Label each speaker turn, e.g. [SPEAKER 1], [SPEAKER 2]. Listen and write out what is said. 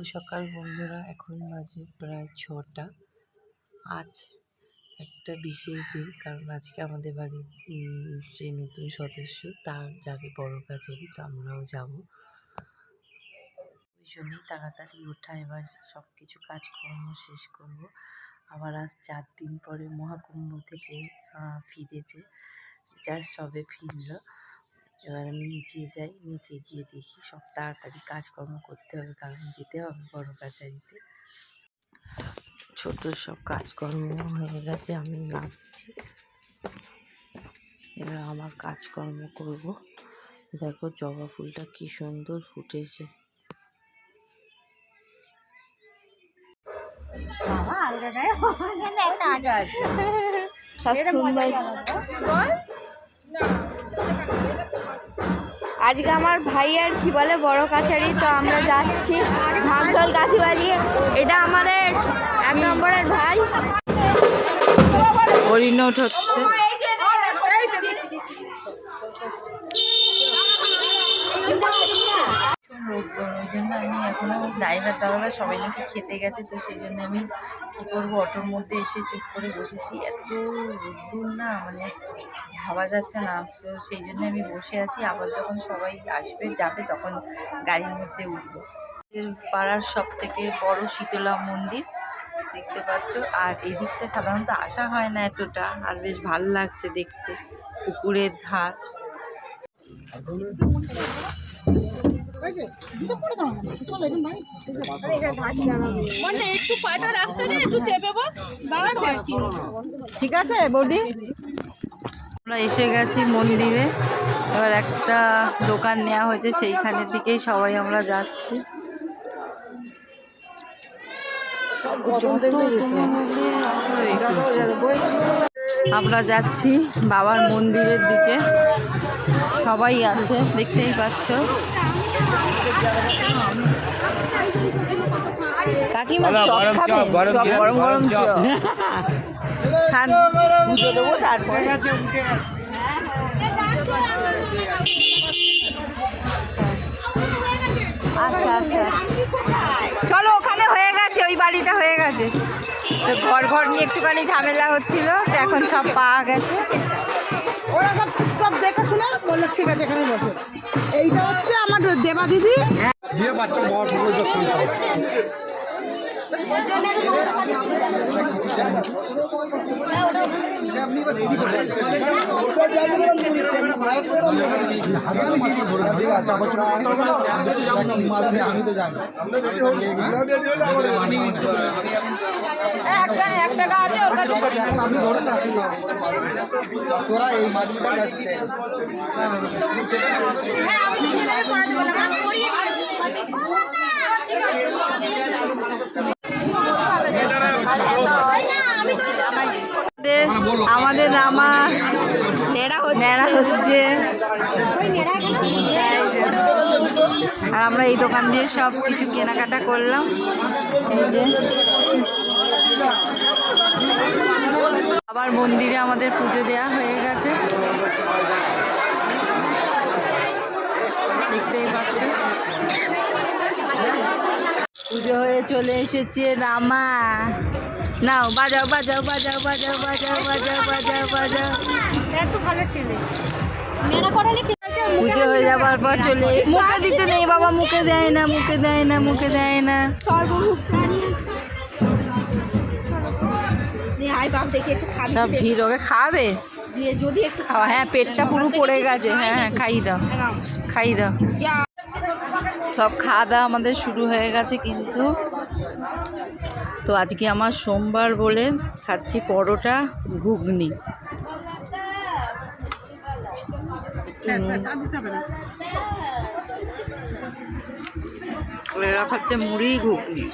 [SPEAKER 1] সকাল বন্ধুরা, এখন বাজে প্রায় 6টা। আজ একটা বিশেষ দিন, কারণ আজকে আমাদের বাড়ির যে নতুন সদস্য তার যাবে বড় কাছারি, তো আমরাও যাব। ওই জন্যই তাড়াতাড়ি ওঠা, এবার সব কিছু কাজকর্ম শেষ করব। আবার আজ 4 দিন পরে মহাকুম্ভ থেকে ফিরেছে, জাস্ট সবে ফিরল। এবার আমি নিচে যাই, নিচে গিয়ে দেখি সব তাড়াতাড়ি কাজকর্ম করতে হবে, কারণ যেতে হবে বড় কাছারিতে। ছোট সব কাজকর্ম হয়ে গেছে, আমি নামছি। এবার আমার কাজকর্ম করব। দেখো জবা ফুলটা কি সুন্দর ফুটেছে।
[SPEAKER 2] আজকে আমার ভাইয়ের কি বলে বড় কাছারি, তো আমরা যাচ্ছি ঢাকঢোল কাশি বাজিয়ে। এটা আমাদের 1 নম্বরের ভাই।
[SPEAKER 1] পরিণত হচ্ছে রোদ্দুর, ওই জন্য আমি এখনো ড্রাইভার দাদারা সবাই নাকি খেতে গেছে, তো সেই জন্য আমি কী করবো, অটোর মধ্যে এসে চুপ করে বসেছি। এত রোদ্দুর না, মানে ভাবা যাচ্ছে না, তো সেই জন্য আমি বসে আছি। আবার যখন সবাই আসবে যাবে তখন গাড়ির মধ্যে উঠবো। পাড়ার সব থেকে বড় শীতলা মন্দির দেখতে পাচ্ছ, আর এদিকটা সাধারণত আসা হয় না এতটা, আর বেশ ভালো লাগছে দেখতে। পুকুরের ধার, ঠিক আছে বৌদি। আমরা এসে গেছি মন্দিরে, এবার একটা দোকান নেওয়া হয়েছে, সেইখানের দিকেই সবাই আমরা যাচ্ছি। আমরা যাচ্ছি বাবার মন্দিরের দিকে, সবাই আছে দেখতেই পাচ্ছ। কাকিমা চপ খাবে? চপ, গরম গরম চপ খান, পুজো দেবো তারপরে। আচ্ছা আচ্ছা, চলো ওখানে হয়ে গেছে, ওই বাড়িটা হয়ে গেছে। ঘর ঘর নিয়ে একটুখানি ঝামেলা হচ্ছিল, তো এখন সব পাওয়া গেছে।
[SPEAKER 3] ওরা সব দেখে শুনে বললো ঠিক আছে এখানে বসে। এইটা হচ্ছে আমার দেবা দিদি। বাচ্চা তোরা এই মাছটা যাচ্ছে।
[SPEAKER 1] আমাদের রামা নেড়া হচ্ছে, আর আমরা এই দোকান দিয়ে সব কিছু কেনাকাটা করলাম। এই যে আবার মন্দিরে আমাদের পুজো দেওয়া হয়ে গেছে, দেখতেই পাচ্ছ। পুজো হয়ে চলে এসেছে রামা। নাও বাজাও বাজাও বাজাও বাজাও বাজাও বাজাও বাজাও বাজাও।
[SPEAKER 2] এত ভালো ছেলে।
[SPEAKER 1] পুজো হয়ে যাবার পর চলে, মুখে দিতে নেই বাবা, মুখে দেয় না, মুখে দেয় না, মুখে দেয় না। সব ভিড়, ওকে খাবে
[SPEAKER 2] যদি একটু
[SPEAKER 1] খাওয়া। হ্যাঁ, পেটটা পুরো পড়ে গেছে। হ্যাঁ হ্যাঁ, খাইয়ে দাও, খাইয়ে দাও। সব খাওয়া দাওয়া আমাদের শুরু হয়ে গেছে, কিন্তু তো আজকে আমার সোমবার বলে খাচ্ছি পরোটা ঘুগনি। এরা খাচ্ছে মুড়ি ঘুগনি।